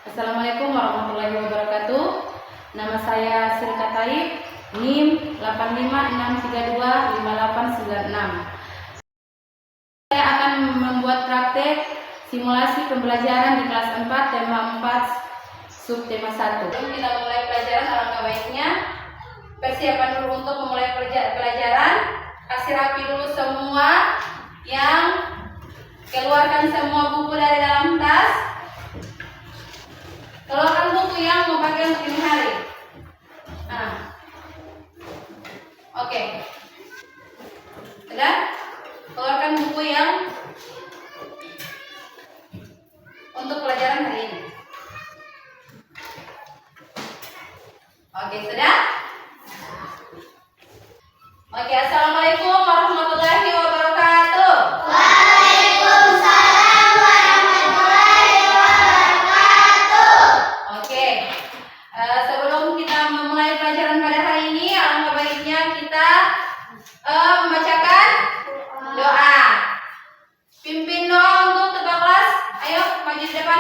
Assalamualaikum warahmatullahi wabarakatuh. Nama saya Sirka Taib, NIM 8563258996. Saya akan membuat praktek simulasi pembelajaran di kelas 4 tema 4 subtema 1. Sebelum kita mulai pelajaran, alangkah baiknya persiapan dulu untuk memulai pelajaran. Kasih rapi dulu semua, yang keluarkan semua buku dari dalam tas. Keluarkan buku yang mau pakai untuk ini hari. Oke. Sudah? Keluarkan buku yang untuk pelajaran hari ini. Oke, sudah? Oke, assalamualaikum warahmatullahi wabarakatuh. Waalaikumsalam warahmatullahi wabarakatuh. Oke, sebelum kita memulai pelajaran pada hari ini, alangkah baiknya kita membacakan doa. Pimpin doa untuk ketua kelas. Ayo maju di depan.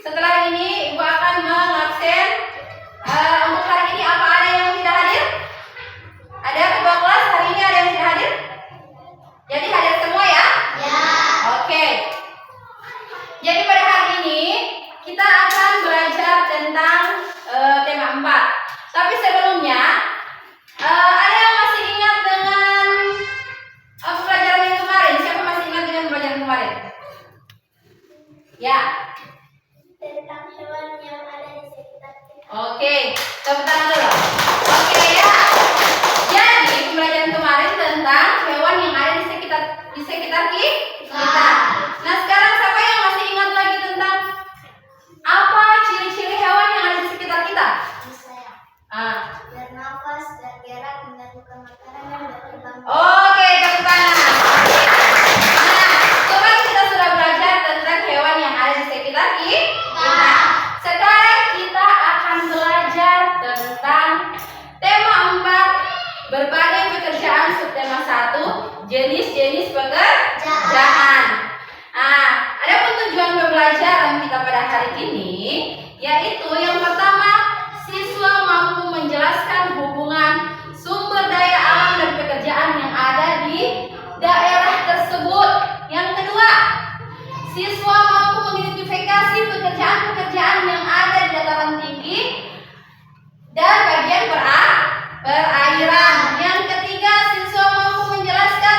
Setelah ini Ibu akan mengabsen. Untuk hari ini apa ada yang tidak hadir? Ada ketua kelas hari ini ada yang tidak hadir? Jadi hadir semua ya? Ya. Oke. Jadi pada hari ini kita akan belajar tentang tema 4. Tapi sebelumnya ada yang masih ingat dengan pelajaran yang kemarin? Siapa masih ingat dengan pelajaran kemarin? Ya. Tentang hewan yang ada di sekitar kita. Oke, tepuk tangan dulu. Oke ya. Jadi pembelajaran kemarin tentang hewan yang ada di sekitar kita. Nah, sekarang siapa yang masih ingat lagi tentang apa ciri-ciri hewan yang ada di sekitar kita? Misalnya, bernafas, bergerak, menemukan makanan dan berkembang. Oke, tepuk tangan. Nah, kemarin kita sudah belajar tentang hewan yang ada di sekitar kita. Sekarang kita akan belajar tentang tema 4, berbagai pekerjaan subtema 1, jenis-jenis pekerjaan. Adapun tujuan pembelajaran kita pada hari ini yaitu yang pertama, siswa mampu menjelaskan hubungan sumber daya alam dan pekerjaan yang ada di daerah tersebut. Yang kedua, siswa mampu mengidentifikasi pekerjaan-pekerjaan yang ada di dataran tinggi dan bagian perairan. Yang ketiga, siswa mampu menjelaskan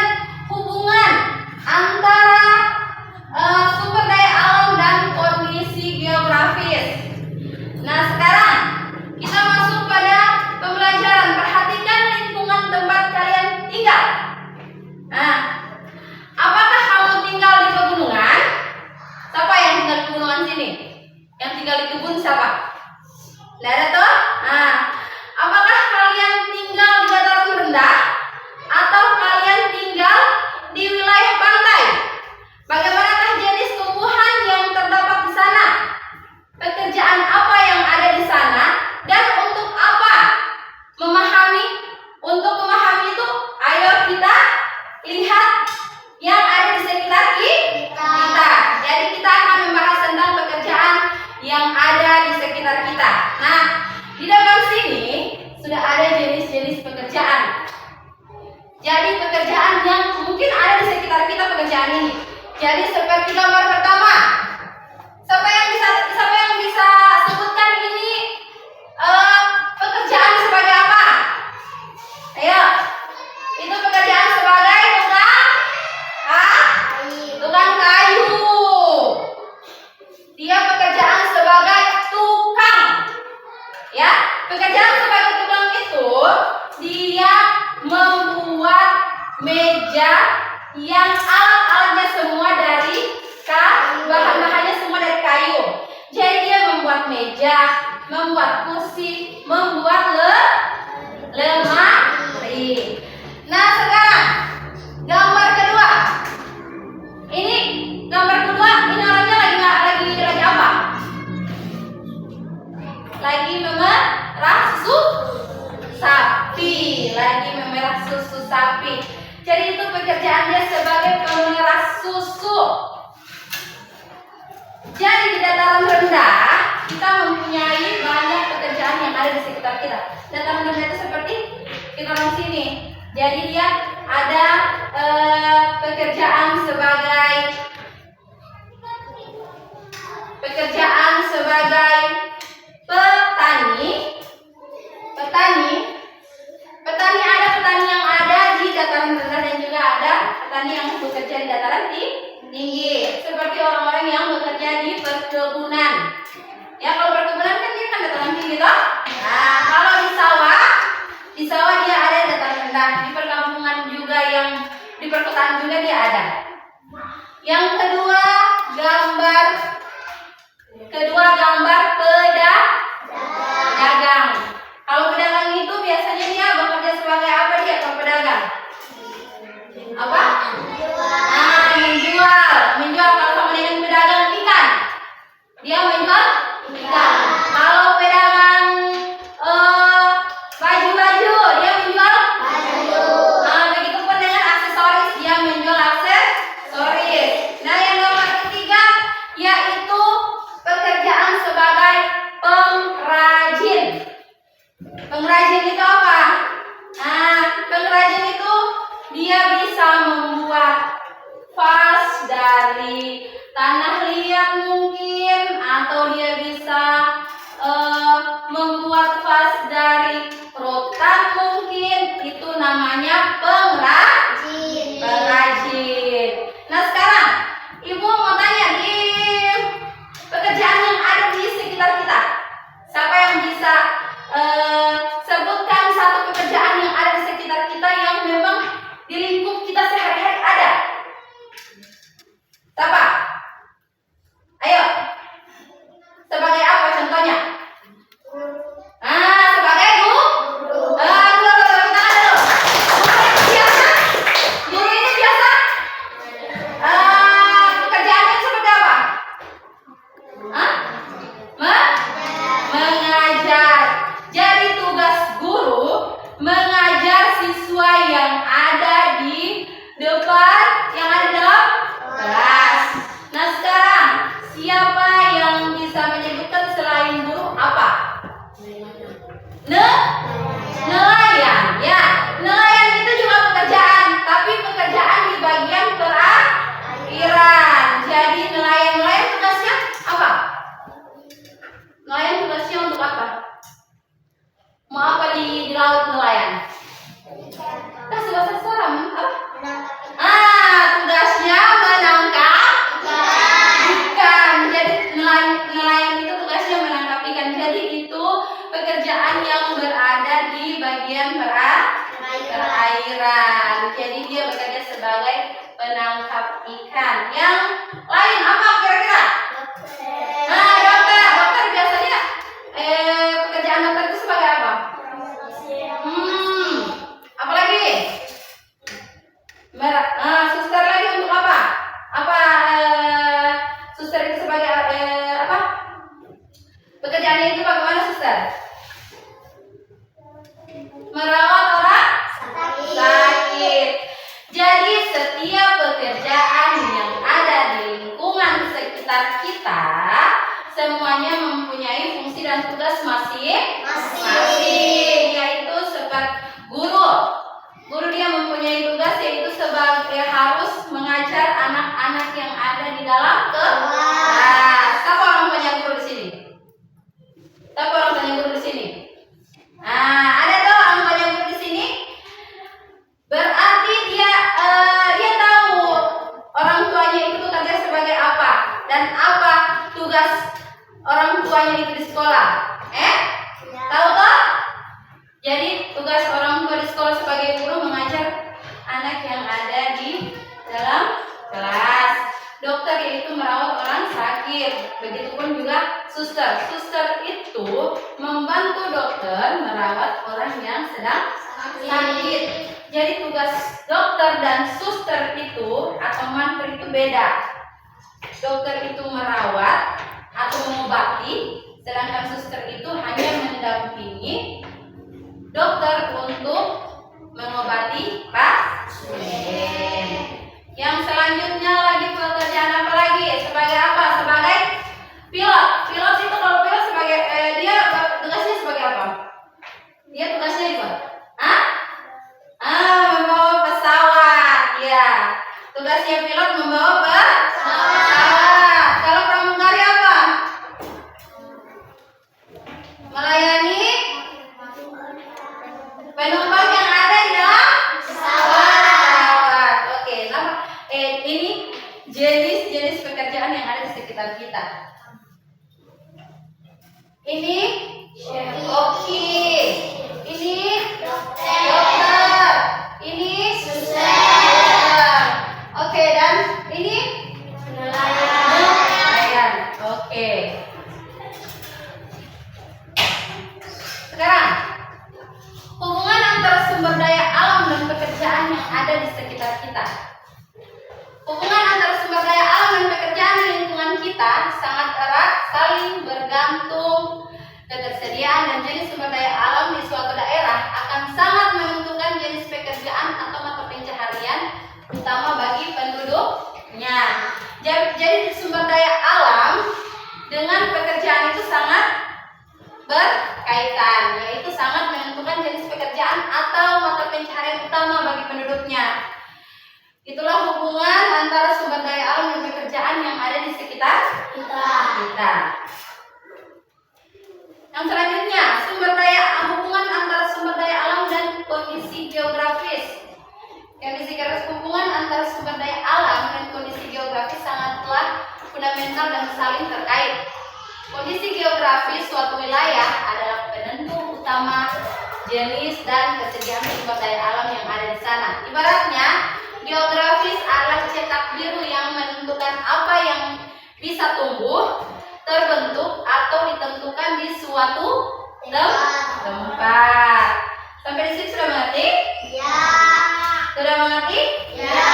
hubungan antara sumber daya alam dan kondisi geografis. Nah, sekarang kita masuk pada pembelajaran. Perhatikan lingkungan tempat kalian tinggal. Nah, apakah kamu tinggal di pegunungan? Siapa yang tinggal di pegunungan sini? Yang tinggal di kebun siapa? Tidak ada toh? Jadi pekerjaan yang mungkin ada di sekitar kita pekerjaan ini. Jadi seperti gambar pertama. Siapa yang bisa sebutkan ini pekerjaan sebagai apa? Ayo. Itu pekerjaan sebagai tukang kayu. Dia pekerjaan sebagai tukang. Ya, pekerjaan sebagai tukang itu dia membuat meja yang alat-alatnya semua dari bahan-bahannya semua dari kayu. Jadi dia membuat meja, membuat kursi, membuat lemari. Nah sekarang gambar kedua. Ini gambar kedua. Ini orangnya lagi apa? Lagi memerah susu sapi. Jadi itu pekerjaan dia sebagai pemerah susu. Jadi di dataran rendah kita mempunyai banyak pekerjaan yang ada di sekitar kita. Dataran rendah itu seperti kita orang sini. Jadi dia ada pekerjaan sebagai petani. Ada petani yang ada di dataran rendah dan juga ada petani yang bekerja di dataran tinggi. Seperti orang-orang yang bekerja di perkebunan. Ya, kalau perkebunan kan dia kan dataran tinggi toh. Nah, kalau di sawah dia ada di dataran rendah. Di perkampungan juga yang di perkotaan juga dia ada. Yang kedua gambar pedagang. Kalau pedagang itu biasanya dia bekerja sebagai apa dia kalau pedagang? Apa? Menjual. Kalau sama dengan pedagang ikan, dia menjual ikan. Kalau pedagang baju, dia menjual baju. Begitupun dengan aksesoris, dia menjual aksesoris. Nah, yang nomor ketiga yaitu pekerjaan sebagai pengrajin. Pengrajin itu apa? Nah, pengrajin itu dia bisa membuat vas dari tanah liat mungkin, atau dia bisa membuat vas dari rotan mungkin. Itu namanya pengrajin. Nah sekarang ibu mau tanya, di pekerjaan yang ada di sekitar kita, siapa yang bisa sebutkan satu pekerjaan yang ada di sekitar kita yang memang di lingkup kita sehari-hari ada? Siapa? Ayo. Sebagai apa contohnya? Sebagai guru. Guru ini biasa pekerjaannya seperti apa? Mengajar. Jadi tugas guru mengajar siswa yang ada di depan, yang ada dalam kelas. Nah sekarang siapa yang bisa menyebutkan selain guru apa? Nelayan. Ya, nelayan itu juga pekerjaan, tapi pekerjaan di bagian perairan. Jadi nelayan tugasnya apa? Nelayan tugasnya untuk apa? Mau apa di laut nelayan? Kasih bahasa seram apa? Tugasnya menangkap ikan. Jadi nelayan itu tugasnya menangkap ikan. Jadi itu pekerjaan yang berada di bagian perairan. Jadi dia bekerja sebagai penangkap ikan. Yang lain apa kira-kira? Dokter biasanya pekerjaan dokter itu sebagai apa? Apalagi? Suster lagi untuk apa? Suster itu sebagai apa? Pekerjaannya itu bagaimana suster? Merawat orang sakit. Jadi setiap pekerjaan yang ada di lingkungan sekitar kita semuanya mempunyai fungsi dan tugas masing-masing. Yaitu seperti guru dia mempunyai gitu di sekolah? Tahu toh? Jadi tugas orang tua di sekolah sebagai guru mengajar anak yang ada di dalam kelas. Dokter yaitu merawat orang sakit. Begitupun juga suster. Suster itu membantu dokter merawat orang yang sedang sakit. Jadi tugas dokter dan suster itu atau mantu itu beda. Dokter itu merawat atau mengobati, sedangkan suster itu hanya mendampingi dokter untuk mengobati pasien. Yang selanjutnya lagi pekerjaan apa lagi? Sebagai apa? Sebagai pilot. Pilot itu kalau pilot sebagai dia tugasnya sebagai apa? Dia tugasnya itu membawa pesawat. Ya. Tugasnya pilot membawa pesawat. Kalau pramugari apa? Melayani penumpang yang ada di dalam pesawat. Oke, ini jenis-jenis pekerjaan yang ada di sekitar kita. Ini oke. Ini dokter. Ini suster. Oke, dan ini nelayan. Oke. Sekarang hubungan antara sumber daya alam dan pekerjaan yang ada di sekitar kita. Hubungan antara sumber daya alam dan pekerjaan di lingkungan kita sangat erat, saling bergantung. Ketersediaan dan jenis sumber daya alam di suatu daerah akan sangat menentukan jenis pekerjaan atau mata pencaharian utama bagi penduduknya. Jadi sumber daya alam dengan pekerjaan itu sangat berkaitan, yaitu sangat menentukan jenis pekerjaan atau mata pencaharian utama bagi penduduknya. Itulah hubungan antara sumber daya alam dan pekerjaan yang ada di sekitar kita. Yang selanjutnya, hubungan antara sumber daya alam dan kondisi geografis. Hubungan antara sumber daya alam dan kondisi geografis sangatlah fundamental dan saling terkait. Kondisi geografis suatu wilayah adalah penentu utama jenis dan kesediaan sumber daya alam yang ada di sana. Ibaratnya, geografis adalah cetak biru yang menentukan apa yang bisa tumbuh, terbentuk atau ditentukan di suatu tempat. Sampai di sini sudah mengerti? Ya. Sudah mengerti? Ya.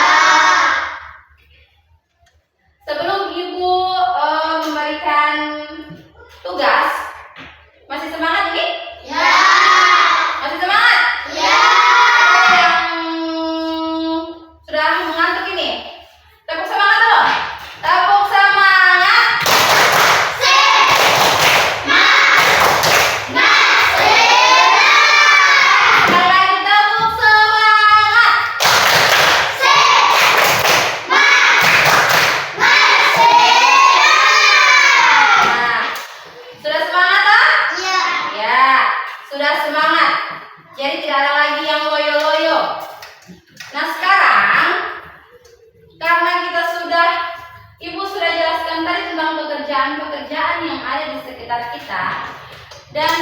Sebelum Ibu memberikan tugas, masih semangat nih? Ya. Masih semangat? Ya. Ada yang sudah mengantuk ini? Tepuk semangat dulu. Tepuk semangat. Sekali lagi tepuk semangat. Nah, sudah semangat toh? Ya. Ya, sudah semangat. Jadi tidak ada lagi yang loyo-loyo. Nah sekarang, karena Ibu sudah jelaskan tadi tentang pekerjaan-pekerjaan yang ada di sekitar kita dan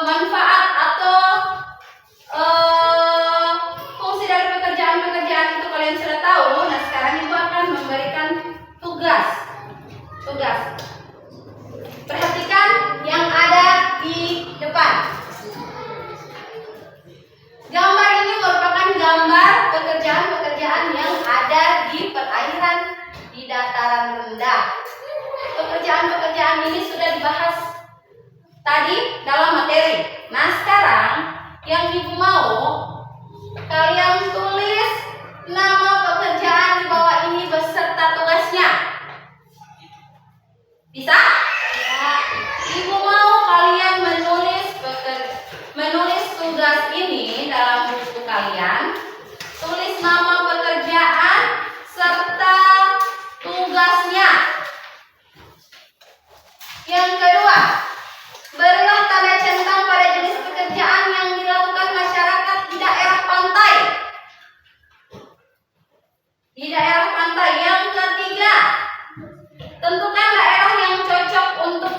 manfaat atau fungsi dari pekerjaan-pekerjaan itu kalian sudah tahu. Nah sekarang Ibu akan memberikan tugas. Perhatikan yang ada di depan. Gambar ini merupakan gambar pekerjaan-pekerjaan yang ada di perairan di dataran rendah. Pekerjaan-pekerjaan ini sudah dibahas tadi dalam materi. Nah sekarang yang Ibu mau kalian tulis nama pekerjaan di bawah ini beserta tugasnya. Bisa? Ya. Ibu mau kalian menulis tugas ini dalam buku kalian. Tulis nama pekerjaan serta tugasnya. Yang kedua, berilah tanda centang pada jenis pekerjaan yang dilakukan masyarakat di daerah pantai. Yang ketiga, tentukan daerah yang cocok untuk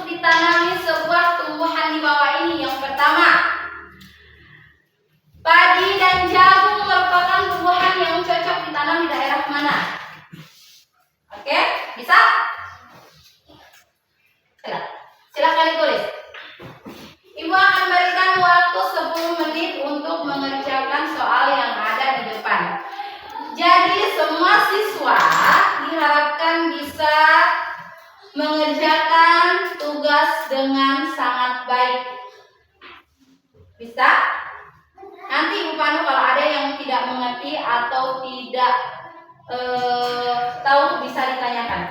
harapkan bisa mengerjakan tugas dengan sangat baik. Bisa? Nanti Ibu Panu kalau ada yang tidak mengerti atau tidak tahu bisa ditanyakan.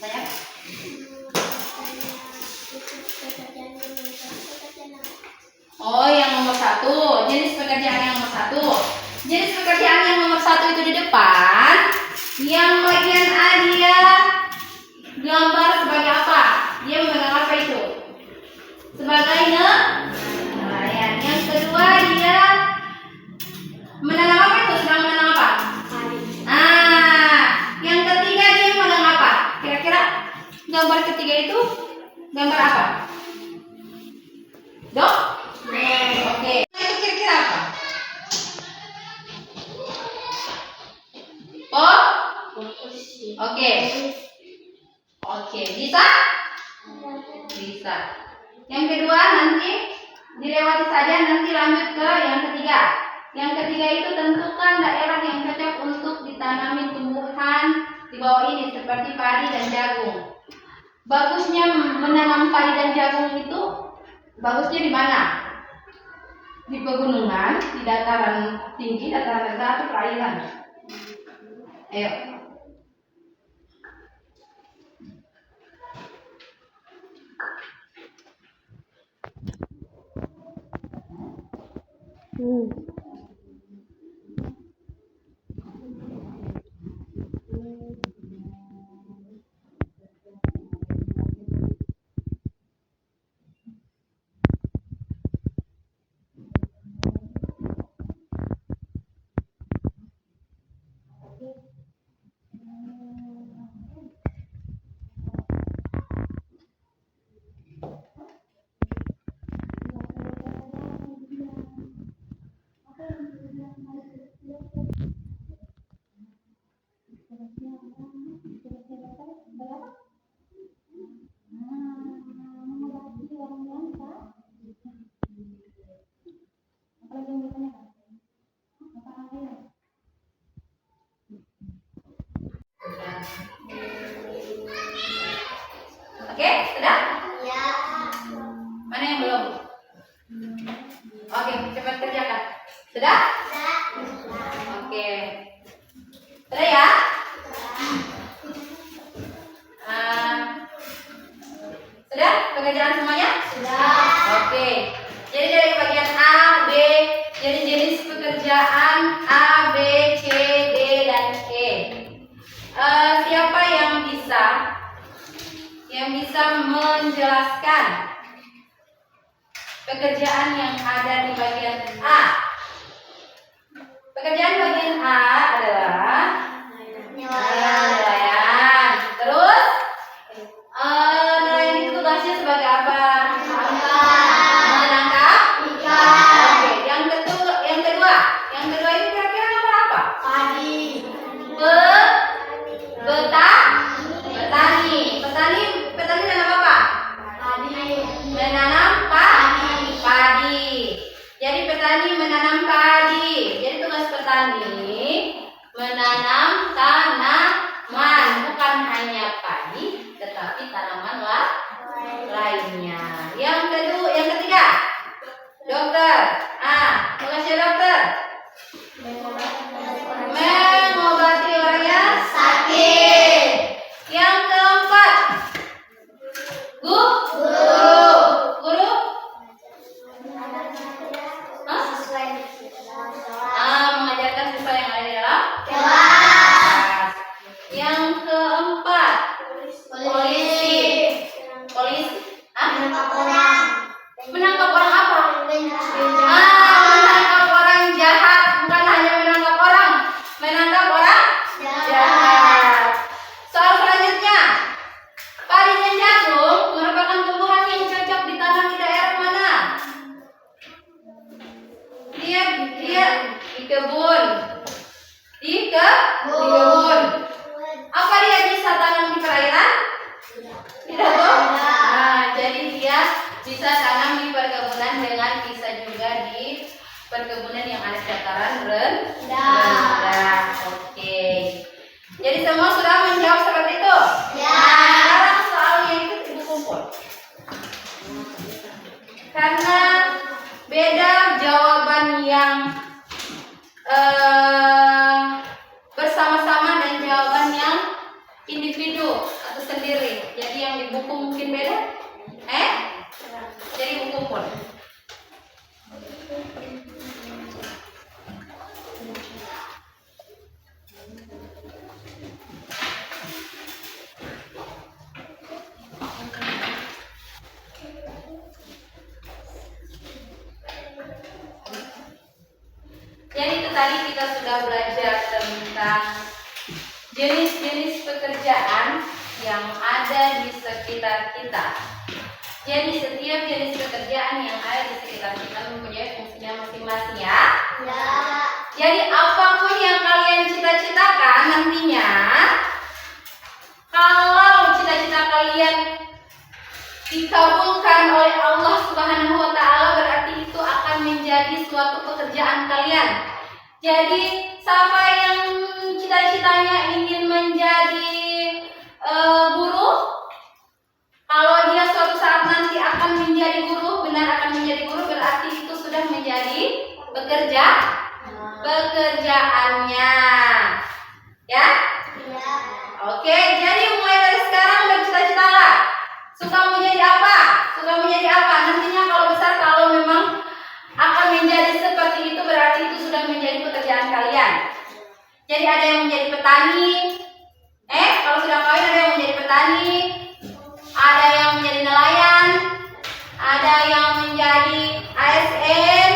Banyak? Oh, yang nomor 1, jenis pekerjaan yang nomor 1. Jenis pekerjaan yang nomor 1 itu di depan. Yang bagian A dia gambar sebagai apa? Dia memegang apa itu? Sebagai nelayan. Yang kedua dia menanam apa itu? Sedang menanam apa? Yang ketiga dia memegang apa? Kira-kira gambar ketiga itu gambar apa? Dok? Oke. Itu kira-kira apa? Oh? Oke. Oke, bisa? Bisa. Yang kedua nanti dilewati saja, nanti lanjut ke yang ketiga. Yang ketiga itu tentukan daerah yang cocok untuk ditanami tumbuhan di bawah ini seperti padi dan jagung. Bagusnya menanam padi dan jagung itu bagusnya di mana? Di pegunungan, di dataran tinggi, dataran rendah, atau perairan? Ayo. Oke, sudah? Ya. Mana yang belum? Oke, cepat kerjakan. Sudah? Oke. Sudah ya? Sudah? Pekerjaan semuanya? Sudah. Oke. Jadi dari bagian A, B, jadi jenis pekerjaan A, B, C, D, dan E. Siapa yang bisa menjelaskan pekerjaan yang ada di bagian A? Pekerjaan bagian A adalah nelayan. Terus nelayan itu tugasnya sebagai apa? Menangkap ikan. Oke, yang kedua ini kira-kira nomor apa? Petani menanam apa? Menanam padi. Jadi petani menanam padi. Jadi tugas petani menanam tanaman, bukan hanya padi, tetapi tanaman lainnya. Yang ketiga, dokter. Tugasnya dokter mengobati orang yang sakit. Yang keempat, guru. Mengajarkan siswa yang ada di dalam kelas. Yang keempat, polisi. Menangkap orang apa? Menangkap orang jahat, bukan hanya menangkap orang, menangkap orang jahat. Soal selanjutnya, padi dan jagung merupakan tumbuhan yang cocok ditanam di daerah mana? Dia di kebun. Di kebun. Apa dia bisa tanam di perairan? Tidak toh? Jadi dia bisa tanam di perkebunan dengan bisa juga di perkebunan yang ada dataran rendah. yang bersama-sama dan jawaban yang individu atau sendiri. Jadi yang di buku mungkin beda? Jadi buku pun. Jadi itu tadi kita sudah belajar tentang jenis-jenis pekerjaan yang ada di sekitar kita. Jadi setiap jenis pekerjaan yang ada di sekitar kita mempunyai fungsinya masing-masing ya. Ya. Jadi apapun yang kalian cita-citakan nantinya, kalau cita-cita kalian dikabulkan oleh Allah Subhanahu wa Ta'ala, berarti itu akan menjadi suatu pekerjaan kalian. Jadi siapa yang cita-citanya ingin menjadi guru, kalau dia suatu saat nanti akan menjadi guru, benar akan menjadi guru, berarti itu sudah menjadi pekerjaannya. Ya? Ya. Oke, jadi mulai dari sekarang bercita-citalah. Suka menjadi apa? Suka menjadi apa? Nantinya kalau besar, kalau memang akan menjadi seperti itu, berarti itu sudah menjadi pekerjaan kalian. Jadi ada yang menjadi petani. Kalau sudah kawin ada yang menjadi petani, ada yang menjadi nelayan, ada yang menjadi ASN,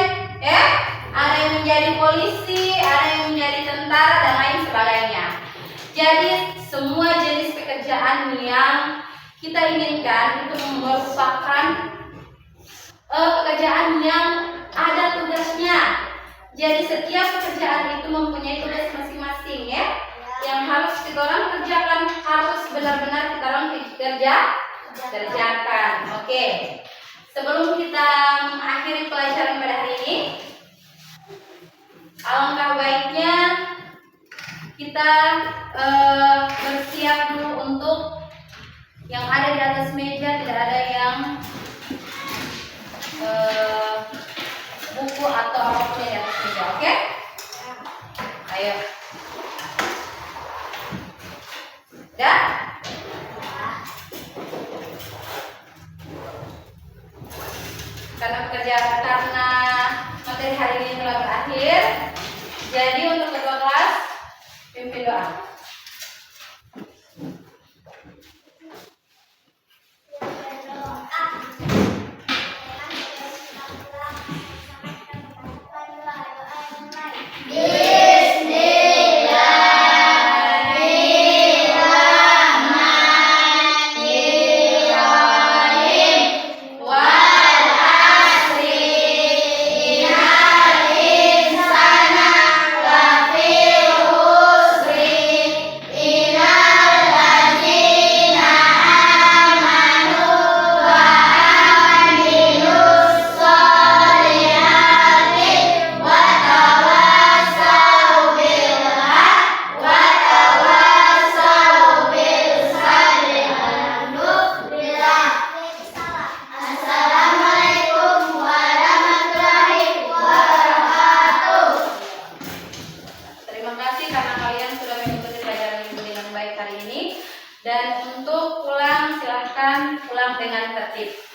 ada yang menjadi polisi, ada yang menjadi tentara dan lain sebagainya. Jadi semua jenis pekerjaan yang kita inginkan itu merupakan pekerjaan yang ada tugasnya. Jadi setiap pekerjaan itu mempunyai tugas masing-masing ya, yang harus kita orang kerjakan, harus benar-benar kita orang kerjakan. Oke. Sebelum kita mengakhiri pelajaran pada hari ini, alangkah baiknya kita bersiap dulu untuk yang ada di atas meja, tidak ada yang buku atau apapun yang di atas meja, oke? Ayo. Udah? Karena materi hari ini telah berakhir, jadi untuk ketua kelas pimpin doa. Dan untuk pulang silahkan pulang dengan tertib.